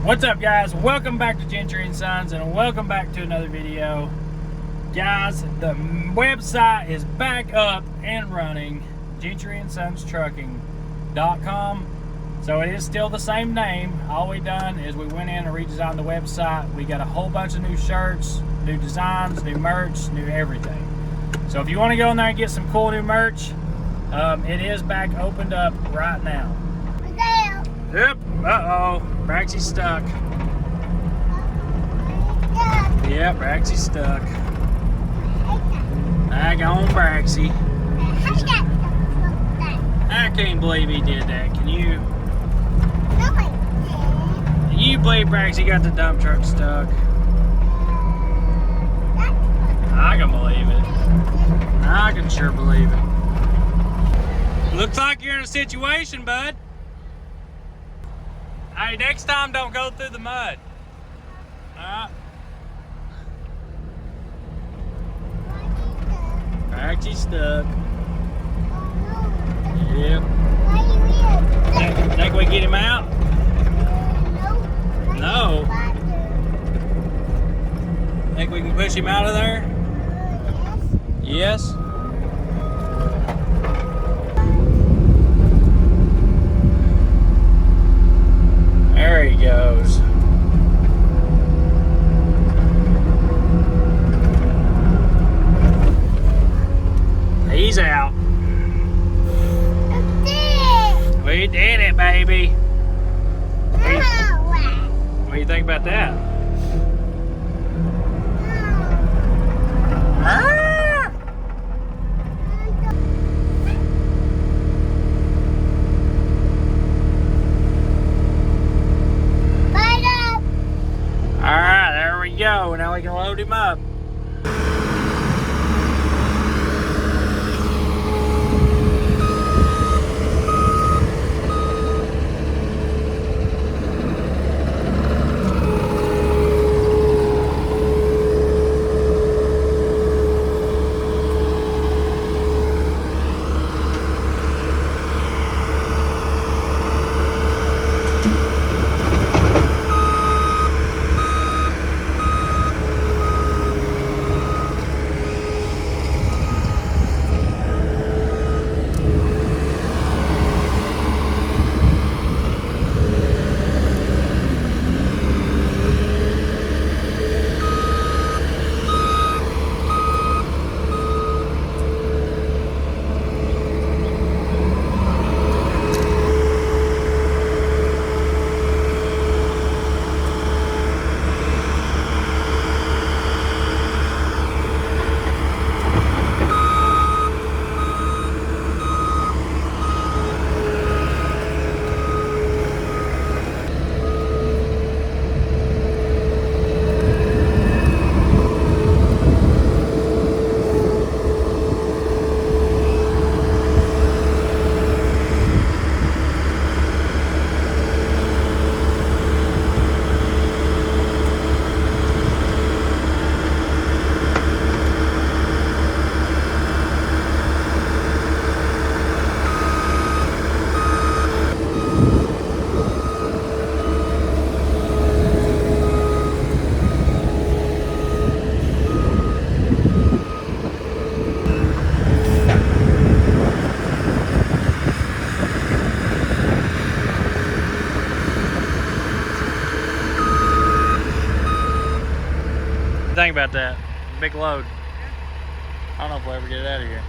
What's up, guys? Welcome back to Gentry and Sons, and welcome back to another video. Guys, the website is back up and running, GentryandSonsTrucking.com. So it is still the same name. All we done is we went in and redesigned the website. We got a whole bunch of new shirts, new designs, new merch, new everything. So if you want to go in there and get some cool new merch, it is back opened up right now. Yep. Uh-oh. Maxis Stuck. Yep, Maxis Stuck. Back on Braxy. I can't believe he did that. Can you? Can you believe Braxy got the dump truck stuck? I can believe it. I can sure believe it. Looks like you're in a situation, bud. Hey, next time don't go through the mud. Alright. Maxis Stuck. Yep. Think we get him out? No. Think we can push him out of there? Yes. There he goes. He's out. We did it, baby. What do you think about that? Alright, there we go. Now we can load him up. Think about that. Big load. I don't know if we'll ever get it out of here.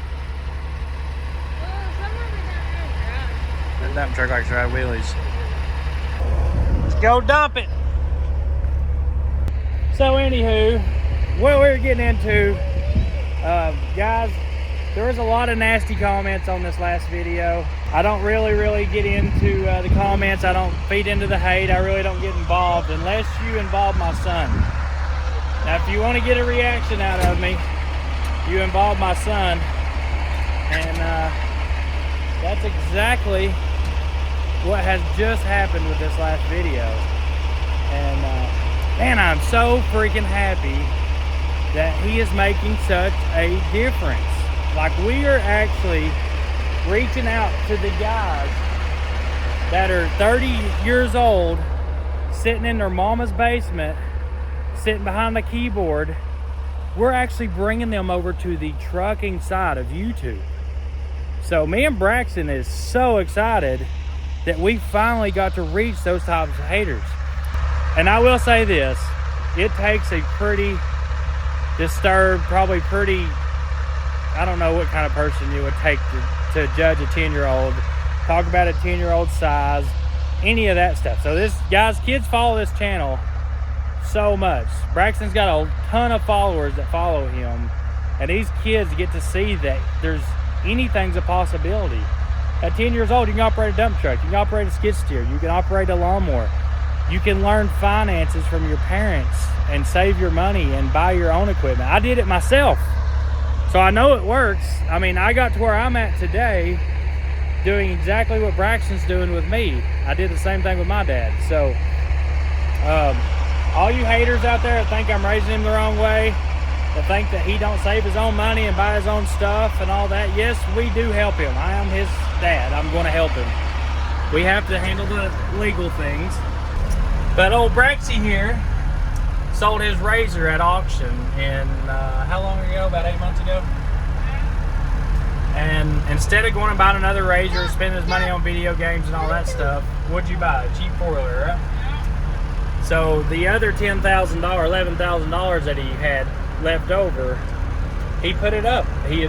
That dump truck likes to ride wheelies. Let's go dump it. So anywho, what we're getting into, guys, there was a lot of nasty comments on this last video. I don't really get into the comments. I don't feed into the hate. I really don't get involved unless you involve my son. Now, if you want to get a reaction out of me, you involve my son, and that's exactly what has just happened with this last video. And man, I'm so freaking happy that he is making such a difference. Like, we are actually reaching out to the guys that are 30 years old, sitting in their mama's basement, sitting behind the keyboard. We're actually bringing them over to the trucking side of YouTube. So me and Braxton is so excited that we finally got to reach those types of haters. And I will say this, it takes a pretty disturbed, probably pretty, I don't know what kind of person you would take to judge a 10-year-old, talk about a 10-year-old size, any of that stuff. So this, guys, kids follow this channel so much. Braxton's got a ton of followers that follow him, and these kids get to see that there's anything's a possibility. At 10 years old, you can operate a dump truck, you can operate a skid steer, you can operate a lawnmower, you can learn finances from your parents and save your money and buy your own equipment. I did it myself, so I know it works. I mean, I got to where I'm at today doing exactly what Braxton's doing with me. I did the same thing with my dad. So all you haters out there that think I'm raising him the wrong way, that think that he don't save his own money and buy his own stuff and all that, yes, we do help him. I am his dad. I'm going to help him. We have to handle the legal things. But old Braxy here sold his razor at auction in, how long ago? About 8 months ago? And instead of going and buying another razor, spending his money on video games and all that stuff, what'd you buy? A cheap four-wheeler, right? So the other $10,000, $11,000 that he had left over, he put it up. He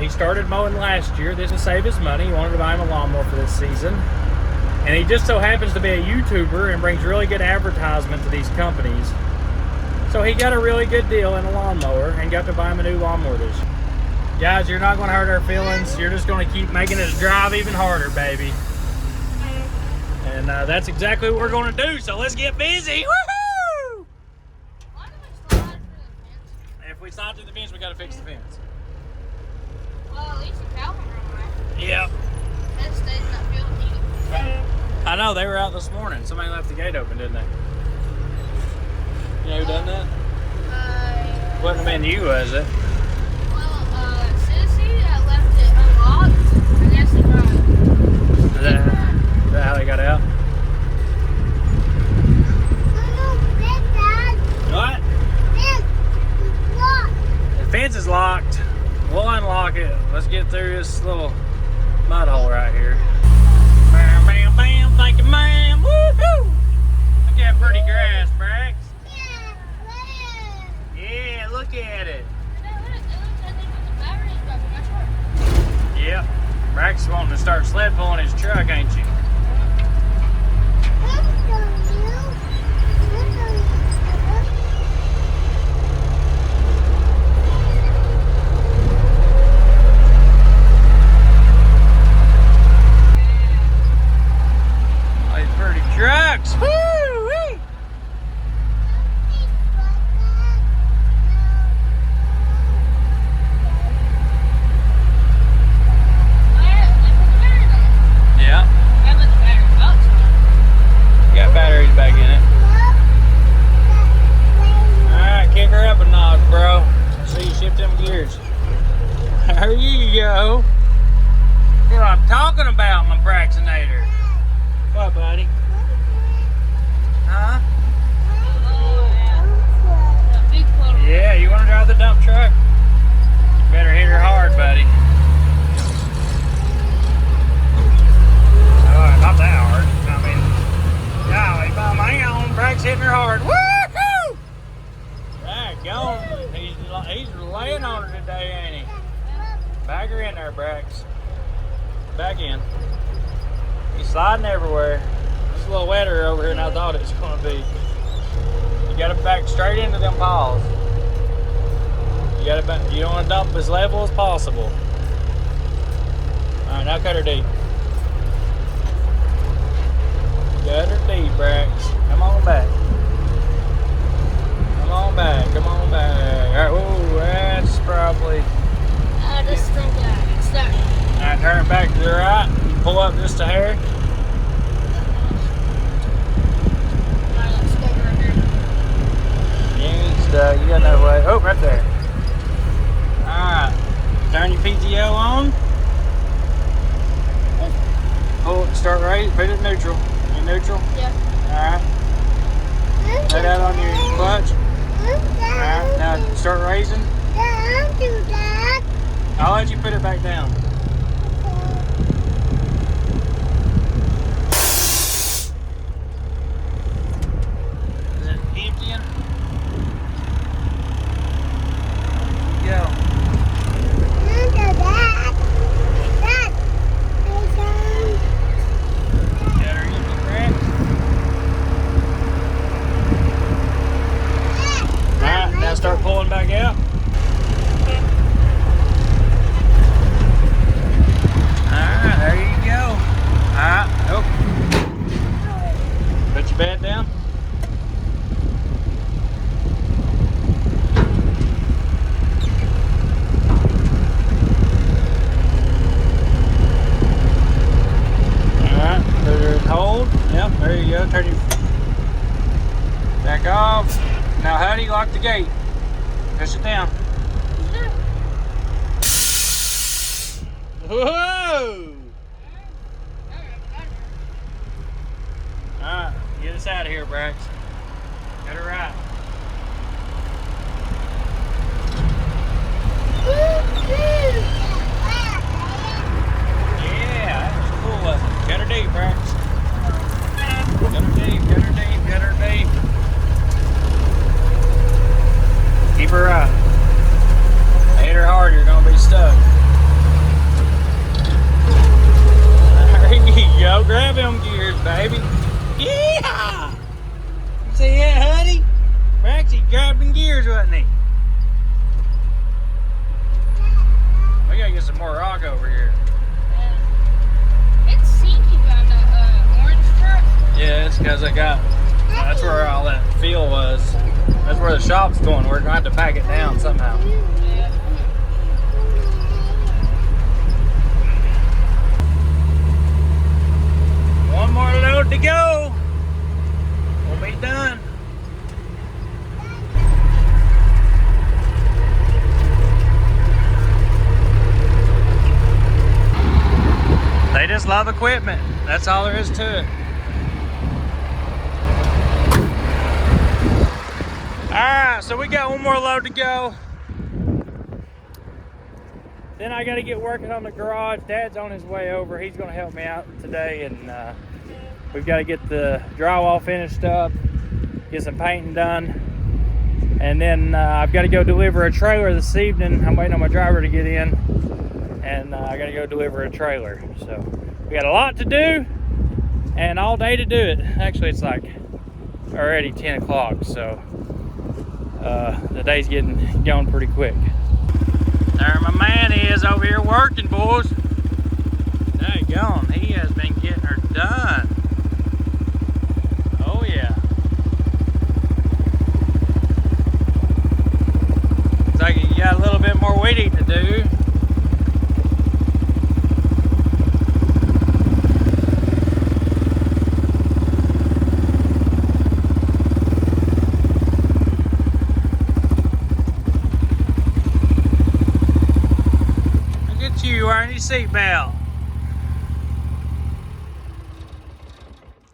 started mowing last year. This will save his money. He wanted to buy him a lawnmower for this season. And he just so happens to be a YouTuber and brings really good advertisement to these companies. So he got a really good deal in a lawnmower and got to buy him a new lawnmower this year. Guys, you're not going to hurt our feelings. You're just going to keep making this drive even harder, baby. And that's exactly what we're going to do. So let's get busy. Woohoo! Why do we slide through the fence? If we slide through the fence, we got to fix the fence. Well, at least the cow can run away. Yep. That stays in that field heat. I know, they were out this morning. Somebody left the gate open, didn't they? You know who done that? Wasn't been you, was it? Well, Sissy left it unlocked. I guess it Is that how they got out? What? The fence is locked. We'll unlock it. Let's get through this little mud hole right here. Bam, bam, bam. Thank you, ma'am. Woohoo! Look at that pretty grass, Brax. Yeah, look at it. Yep. Brax is wanting to start sled pulling his truck, ain't you? Trucks! Woo-wee! Yeah. Got batteries back in it. Alright, kick her up a notch, bro. See you shift them gears. There you go. That's what I'm talking about, my Braxtonator. What, buddy? Huh? Yeah, you want to drive the dump truck? You better hit her hard, buddy. Oh, not that hard. I mean, golly, by my own, Brax hitting her hard. Woo-hoo! Right, go. He's laying on her today, ain't he? Back her in there, Brax. Back in. He's sliding everywhere. It's a little wetter over here than I thought it was going to be. You got to back straight into them piles. You don't want to dump as level as possible. All right, now cut her deep. Cut her deep, Brax. Come on back. Come on back. Come on back. All right, whoa, that's probably. I just think it's starting. All right, turn it back to the right. Pull up just a hair. You got no way. Oh, right there. Alright. Turn your PTO on. Pull it, start right. Put it neutral. You neutral? Yeah. Alright. start raising? Don't do that. I'll let you put it back down. Is it emptying? Go. Don't do that. Dad, Got her empty, Brax. Alright, now start pulling back out. Alright, there you go. Alright, oh. Put your bed down. Alright, put her in hold. Yep, there you go. Turn your back off. Now, how do you lock the gate? Push it down. Whoa! Alright, get us out of here, Brax. Get her right. Yeah, that was cool. Get her deep, Brax. Get her deep, get her deep, get her deep. Keep her right. Hit her hard, you're gonna be stuck. There you go, grab them gears, baby. Yeah! You see that, honey? Brax, he grabbing gears, wasn't he? We gotta get some more rock over here. It's sinking on the orange truck. Yeah, it's because that's where all that fuel was. That's where the shop's going. We're gonna have to pack it down somehow. Yeah. One more load to go. We'll be done. They just love equipment. That's all there is to it. Alright, so we got one more load to go. Then I gotta get working on the garage. Dad's on his way over. He's gonna help me out today, and we've got to get the drywall finished up, get some painting done, and then I've got to go deliver a trailer this evening. I'm waiting on my driver to get in, and I got to go deliver a trailer. So we got a lot to do and all day to do it. Actually, it's like already 10 o'clock, so the day's going pretty quick. There my man is over here working, boys. Daggone, he has been getting her done. Oh yeah. Looks like you got a little bit more weeding to do. You wearing your seatbelt.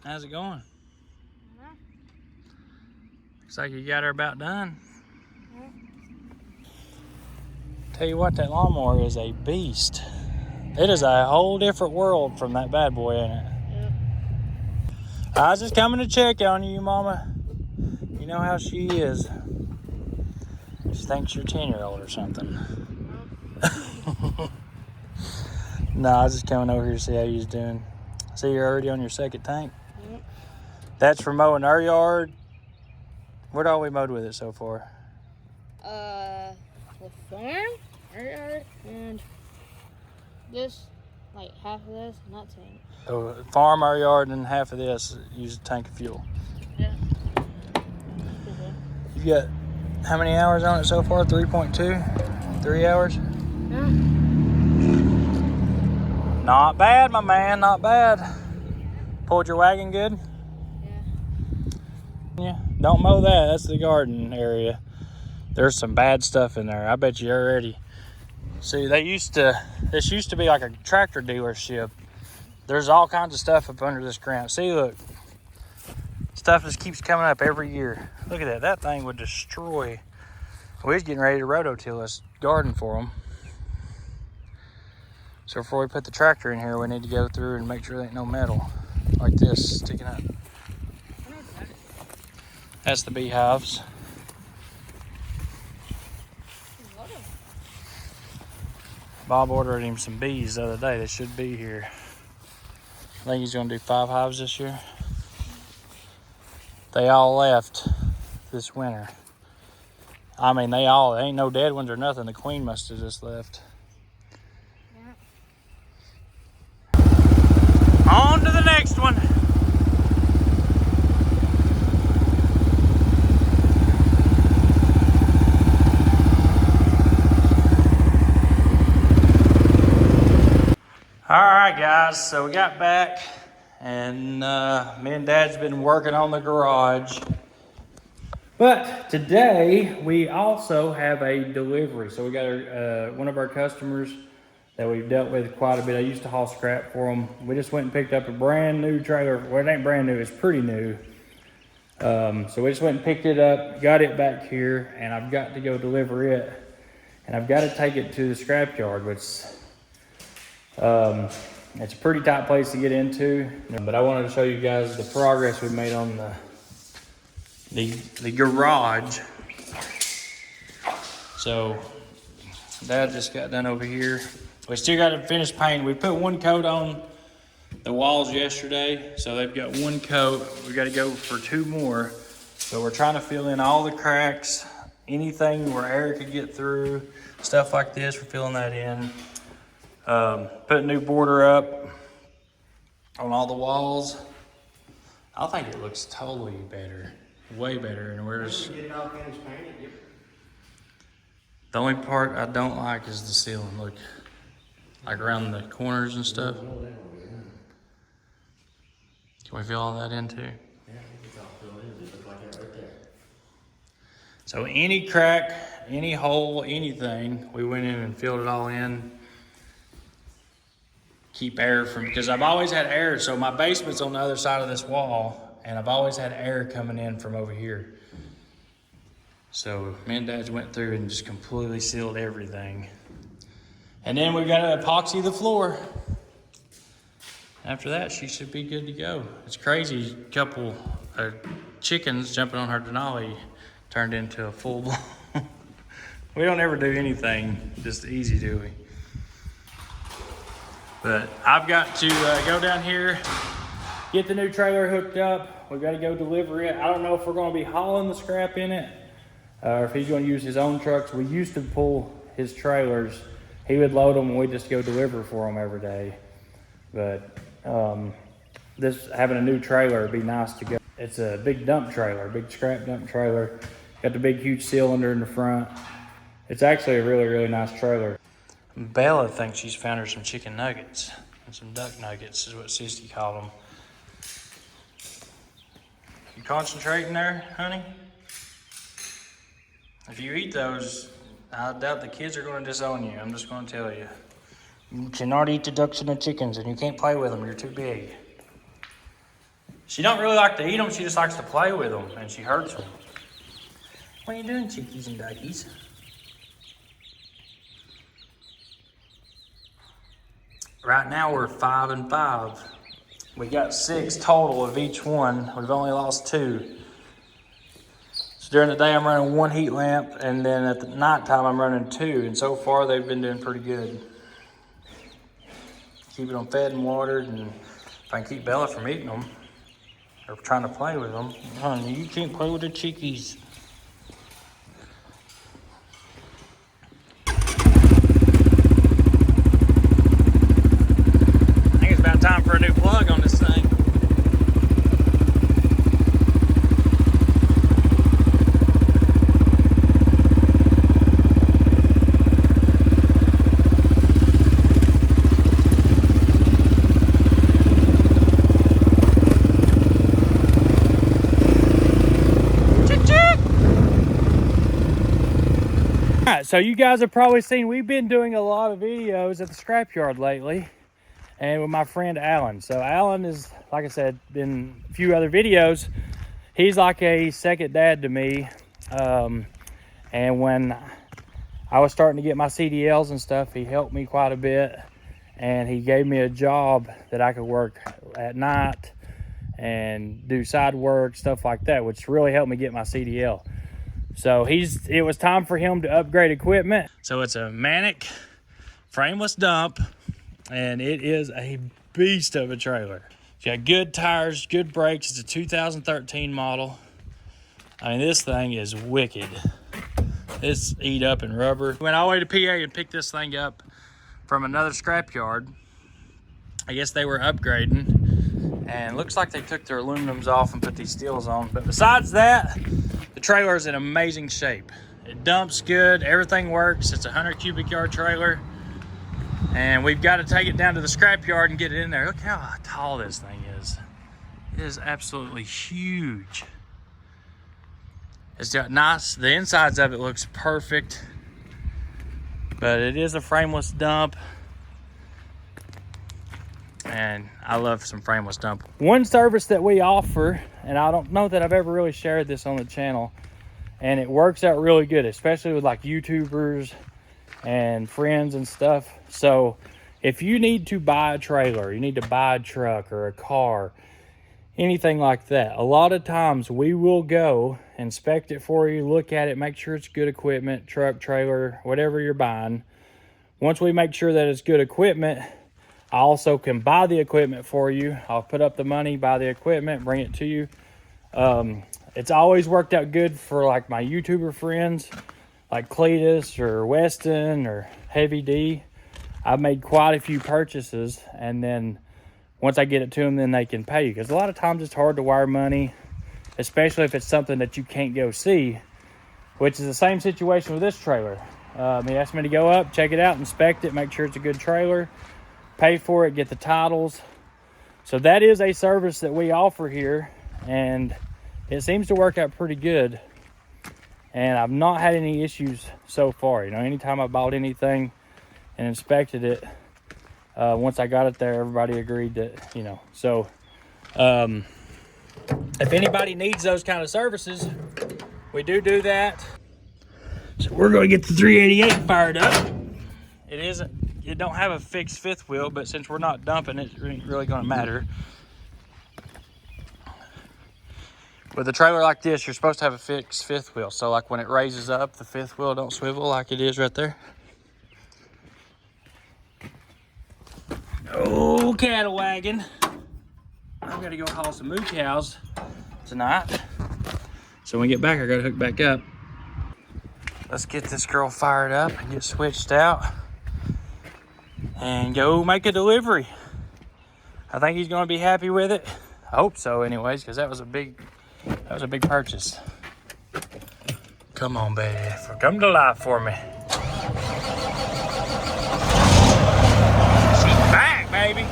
How's it going? Looks like you got her about done. Tell you what, that lawnmower is a beast. It is a whole different world from that bad boy, ain't it? Yep. I was just coming to check on you, Mama. You know how she is. She thinks you're 10-year-old or something. No, I was just coming over here to see how you was doing. I see you're already on your second tank. Yep. That's for mowing our yard. What all we mowed with it so far? The farm, our yard, and this, like half of this, not tank. So farm, our yard, and half of this use a tank of fuel. Yeah. You got how many hours on it so far? 3.2? 3 hours? Yeah. Not bad, my man, not bad. Pulled your wagon good? Yeah. Don't mow that, that's the garden area. There's some bad stuff in there. I bet you already. See, this used to be like a tractor dealership. There's all kinds of stuff up under this ground. See, look. Stuff just keeps coming up every year. Look at that, that thing would destroy We was getting ready to rototill this garden for them. So before we put the tractor in here, we need to go through and make sure there ain't no metal like this sticking up. That's the beehives. Bob ordered him some bees the other day. They should be here. I think he's gonna do 5 hives this year. They all left this winter. I mean, they ain't no dead ones or nothing. The queen must have just left. Yeah. On to the next one. All right, guys, so we got back, and me and Dad's been working on the garage. But today, we also have a delivery. So we got one of our customers that we've dealt with quite a bit. I used to haul scrap for them. We just went and picked up a brand new trailer. Well, it ain't brand new, it's pretty new. So we just went and picked it up, got it back here, and I've got to go deliver it. And I've got to take it to the scrap yard, which it's a pretty tight place to get into. But I wanted to show you guys the progress we made on the garage. So Dad just got done over here. We still got to finish painting. We put one coat on the walls yesterday, so they've got one coat. We got to go for 2 more. So we're trying to fill in all the cracks, anything where air could get through, stuff like this. We're filling that in. Put a new border up on all the walls. I think it looks totally better. Way better, and we're just get it all finished painted. Yep. The only part I don't like is the ceiling. Look, like around the corners and stuff. Can we fill all that in too? Yeah, I think it's all filled in. It looks like that right there. So any crack, any hole, anything, we went in and filled it all in. Keep air from, because I've always had air. So my basement's on the other side of this wall. And I've always had air coming in from over here. So me and Dad went through and just completely sealed everything. And then we got to epoxy the floor. After that, she should be good to go. It's crazy, a couple of chickens jumping on her Denali turned into a full blown. We don't ever do anything just easy, do we? But I've got to go down here, get the new trailer hooked up. We've got to go deliver it. I don't know if we're going to be hauling the scrap in it or if he's going to use his own trucks. We used to pull his trailers. He would load them and we'd just go deliver for him every day. But this having a new trailer would be nice to go. It's a big dump trailer, big scrap dump trailer. Got the big huge cylinder in the front. It's actually a really, really nice trailer. Bella thinks she's found her some chicken nuggets and some duck nuggets is what Sissy called them. You concentrating there, honey? If you eat those, I doubt the kids are going to disown you. I'm just going to tell you. You cannot eat the ducks and the chickens, and you can't play with them. You're too big. She don't really like to eat them. She just likes to play with them, and she hurts them. What are you doing, chickies and duckies? Right now, we're 5 and 5. We got 6 total of each one. We've only lost 2. So during the day, I'm running 1 heat lamp, and then at the nighttime, I'm running 2. And so far, they've been doing pretty good. Keeping them fed and watered, and if I can keep Bella from eating them or trying to play with them, honey, you can't play with the chickies. I think it's about time for a new plug on this thing. So you guys have probably seen we've been doing a lot of videos at the scrapyard lately and with my friend Alan. So Alan is, like I said, been a few other videos. He's like a second dad to me. And when I was starting to get my CDLs and stuff, he helped me quite a bit. And he gave me a job that I could work at night and do side work, stuff like that, which really helped me get my CDL. So it was time for him to upgrade equipment. So it's a Manic frameless dump, and it is a beast of a trailer. It's got good tires, good brakes. It's a 2013 model. I mean, this thing is wicked. It's eat up in rubber. Went all the way to PA and picked this thing up from another scrapyard. I guess they were upgrading, and looks like they took their aluminums off and put these steels on. But besides that, the trailer is in amazing shape. It dumps good, everything works. It's a 100 cubic yard trailer, and we've got to take it down to the scrapyard and get it in there. Look how tall this thing is. It is absolutely huge. It's got nice, the insides of it looks perfect, but it is a frameless dump, and I love some frameless dump. One service that we offer, and I don't know that I've ever really shared this on the channel, and it works out really good, especially with like YouTubers and friends and stuff. So if you need to buy a trailer, you need to buy a truck or a car, anything like that, a lot of times we will go inspect it for you, look at it, make sure it's good equipment, truck, trailer, whatever you're buying. Once we make sure that it's good equipment, I also can buy the equipment for you. I'll put up the money, buy the equipment, bring it to you. It's always worked out good for like my YouTuber friends like Cletus or Weston or Heavy D. I've made quite a few purchases, and then once I get it to them, then they can pay you. Because a lot of times it's hard to wire money, especially if it's something that you can't go see, which is the same situation with this trailer. He asked me to go up, check it out, inspect it, make sure it's a good trailer, pay for it, get the titles. So that is a service that we offer here, and it seems to work out pretty good. And I've not had any issues so far. You know, anytime I bought anything and inspected it, once I got it there, everybody agreed that, you know. So if anybody needs those kind of services, we do that. So we're going to get the 388 fired up. It don't have a fixed fifth wheel, but since we're not dumping, it ain't really going to matter. With a trailer like this, you're supposed to have a fixed fifth wheel. So like when it raises up, the fifth wheel don't swivel like it is right there. Oh, cattle wagon. I've got to go haul some moo cows tonight. So when we get back, I got to hook back up. Let's get this girl fired up and get switched out and go make a delivery. I think he's going to be happy with it. I hope so anyways, because that was a big purchase. Come on, baby. Come to life for me. She's back, baby.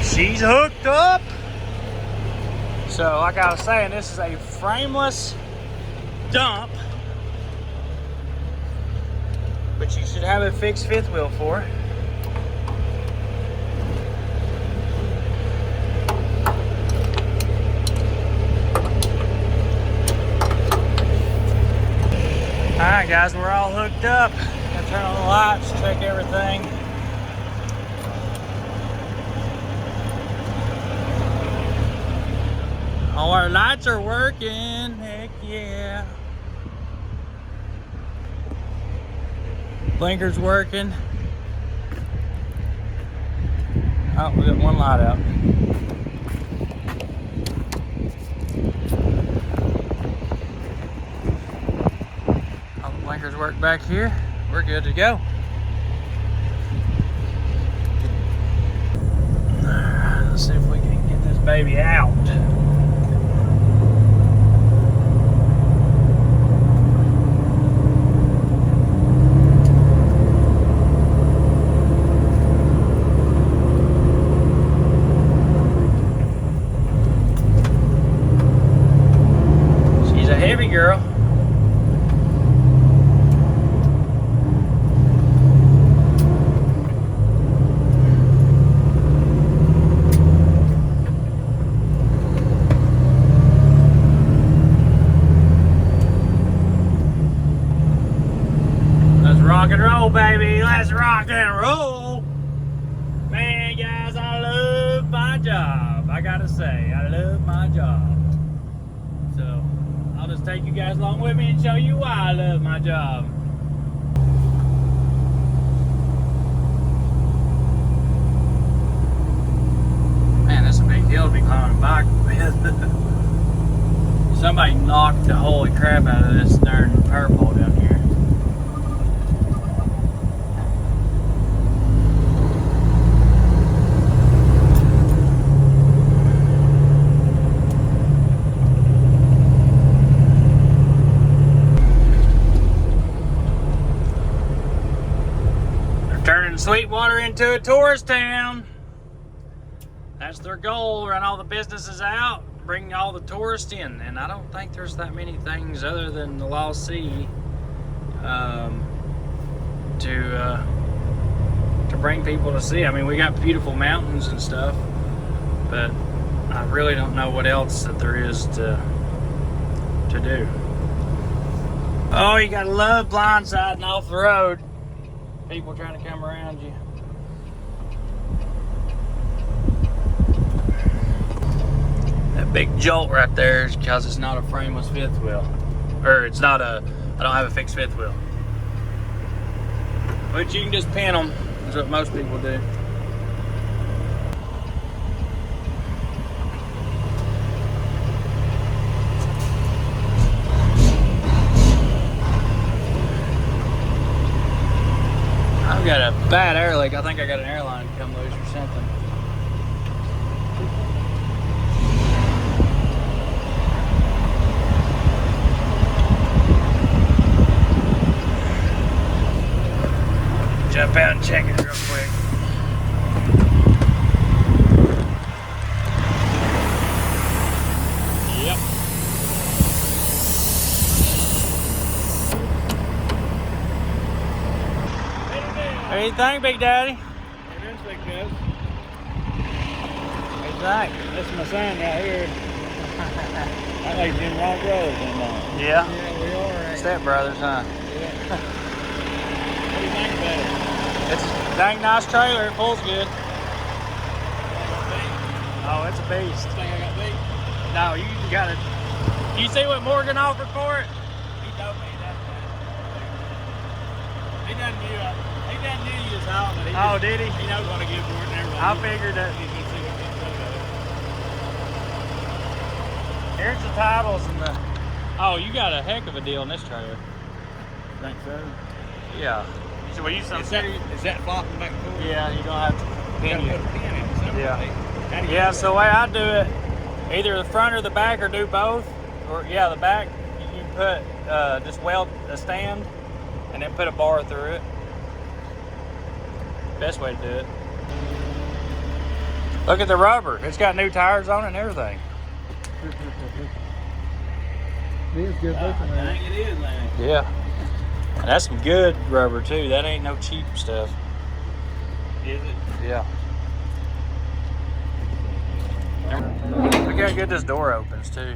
She's hooked up. So like I was saying, this is a frameless dump, but you should have a fixed fifth wheel for. Alright guys, we're all hooked up. Gotta turn on the lights, check everything. All our lights are working, heck yeah. Blinker's working. Oh, we got one light out. All the blinkers work back here. We're good to go. Let's see if we can get this baby out. Girl. baby. Let's rock and roll. Man, guys, I love my job. I gotta say, I love my job. So, I'll just take you guys along with me and show you why I love my job. Man, that's a big hill to be climbing a bike with. Somebody knocked the holy crap out of this darn purple down here. They're turning Sweetwater into a tourist town. That's their goal, run all the businesses out, bring all the tourists in, and I don't think there's that many things other than the Lost Sea to bring people to see. I mean, we got beautiful mountains and stuff, but I really don't know what else that there is to do. Oh, you gotta love blindsiding off the road. People trying to come around you. That big jolt right there is because it's not a frameless fifth wheel. Or it's not a, I don't have a fixed fifth wheel. But you can just pin them, is what most people do. I've got a bad air leak. I think I got an airline come loose or something. Jump out and check it real quick. Yep. What do you think, Big Daddy? What do you think, guys? What do you think? That's my sign right here. I like them wrong roads. Yeah. Yeah, we are. Right? Step brothers, huh? Yeah. What do you think about it? It's a dang nice trailer. It pulls good. Oh, it's a beast. You think I got beat? No, you got it. You see what Morgan offered for it? He told me that. He doesn't knew you was out, but Oh, did he? he knows what to give for it and everything. I figured that. He's gonna see what he can do. Here's the titles and the. Oh, you got a heck of a deal in this trailer. Think so? Yeah. So we use some. Is that flopping back and forth? Yeah, you don't have to You pin gotta you. put a pin in it. So Yeah. how do you Yeah, do so the way I do it, either the front or the back, or do both. Or yeah, the back, you put just weld a stand and then put a bar through it. Best way to do it. Look at the rubber. It's got new tires on it and everything. It is good looking, man. It is, man. Yeah. And that's some good rubber too. That ain't no cheap stuff. Is it? Yeah. Look how good this door opens too.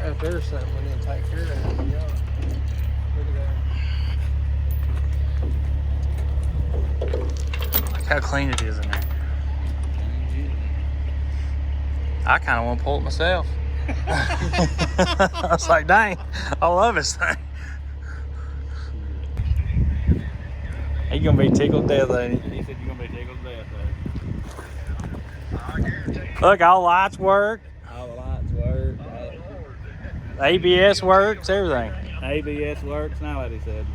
If there's something we need to take care of, yeah. Look at that. Look how clean it is in there. I kind of want to pull it myself. I was like, dang, I love this thing. He's going to be tickled to death, ain't he? He said you're going to be tickled to death, though. Look, all lights work. All the lights work. ABS works, everything. ABS works now, what he said.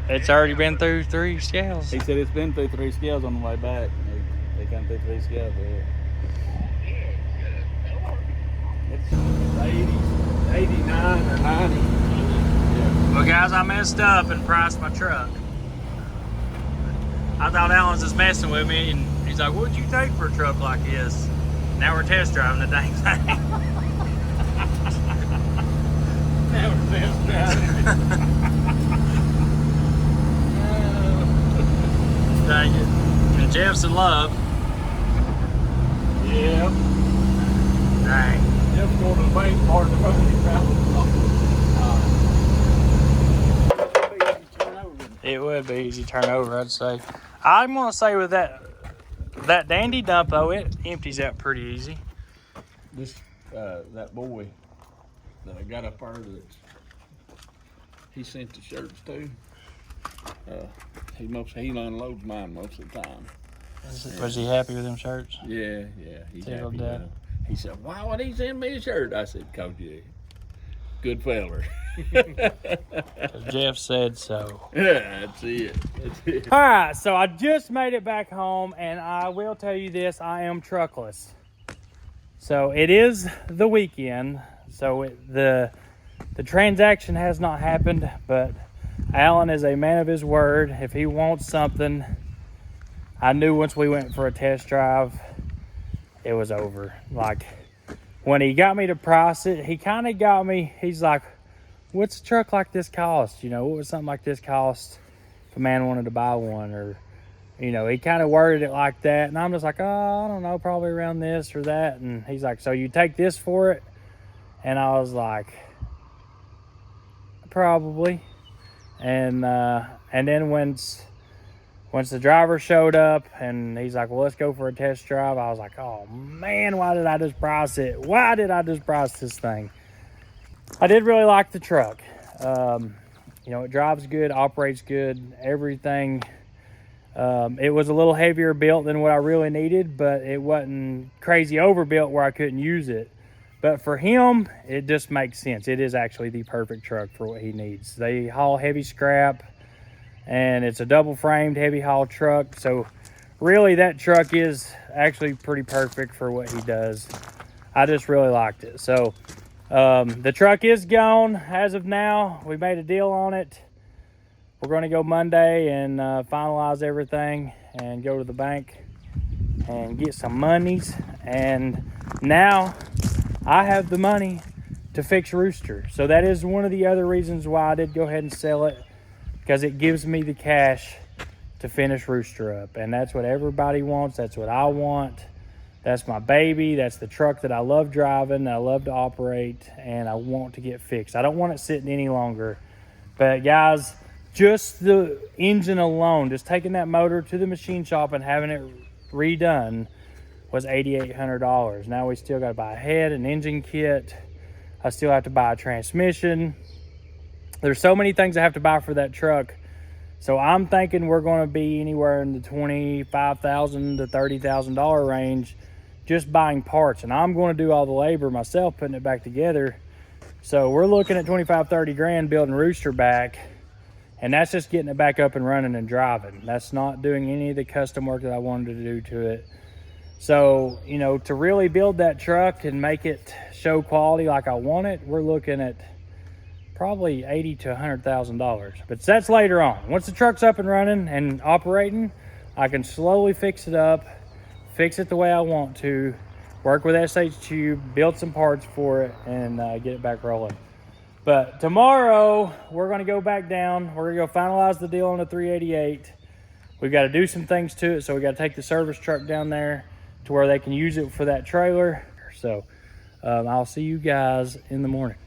It's already been through 3 scales. He said it's been through 3 scales on the way back. They come through 3 scales there. It's 89 or 90. Yeah. Well, guys, I messed up and priced my truck. I thought Alan was just messing with me, and he's like, what'd you take for a truck like this? Now we're test driving the dang thing. Now we're test driving. Dang it. And Jeff's in love. Yep. main part of the road he travels on. It would be easy to turn over, I'd say. I'm gonna say with that dandy dump though, it empties out pretty easy. This that boy that I got up there that he sent the shirts to. He unloads mine most of the time. Was he happy with them shirts? Yeah, he's happy Tickled with that. them. He said, "Why would he send me a shirt?" I said, "Cause you good feller." 'Cause Jeff said so. Yeah, that's it. That's it. All right, so I just made it back home, and I will tell you this: I am truckless. So it is the weekend, so the transaction has not happened, but Alan is a man of his word. If he wants something, I knew once we went for a test drive, it was over. Like, when he got me to price it, he kind of got me, he's like, what's a truck like this cost? You know, what would something like this cost if a man wanted to buy one? Or, you know, he kind of worded it like that. And I'm just like, oh, I don't know, probably around this or that. And he's like, so you take this for it? And I was like, probably. And then once the driver showed up and he's like, well, let's go for a test drive, I was like, oh man, why did I just price it? Why did I just price this thing? I did really like the truck. You know, it drives good, operates good, everything. It was a little heavier built than what I really needed, but it wasn't crazy overbuilt where I couldn't use it. But for him, it just makes sense. It is actually the perfect truck for what he needs. They haul heavy scrap, and it's a double framed heavy haul truck. So really that truck is actually pretty perfect for what he does. I just really liked it. So the truck is gone as of now. We made a deal on it. We're going to go Monday and finalize everything and go to the bank and get some monies. And now I have the money to fix Rooster. So that is one of the other reasons why I did go ahead and sell it, because it gives me the cash to finish Rooster up. And that's what everybody wants. That's what I want. That's my baby. That's the truck that I love driving, that I love to operate, and I want to get fixed. I don't want it sitting any longer. But guys, just the engine alone, just taking that motor to the machine shop and having it redone was $8,800. Now we still got to buy a head, an engine kit. I still have to buy a transmission. There's so many things I have to buy for that truck. So I'm thinking we're going to be anywhere in the $25,000 to $30,000 range just buying parts. And I'm going to do all the labor myself, putting it back together. So we're looking at 25, 30 grand building Rooster back. And that's just getting it back up and running and driving. That's not doing any of the custom work that I wanted to do to it. So, you know, to really build that truck and make it show quality like I want it, we're looking at probably $80,000 to $100,000. But that's later on. Once the truck's up and running and operating, I can slowly fix it up, fix it the way I want to, work with SH2, build some parts for it, and get it back rolling. But tomorrow, we're going to go back down. We're going to go finalize the deal on the 388. We've got to do some things to it, so we got to take the service truck down there to where they can use it for that trailer. So I'll see you guys in the morning.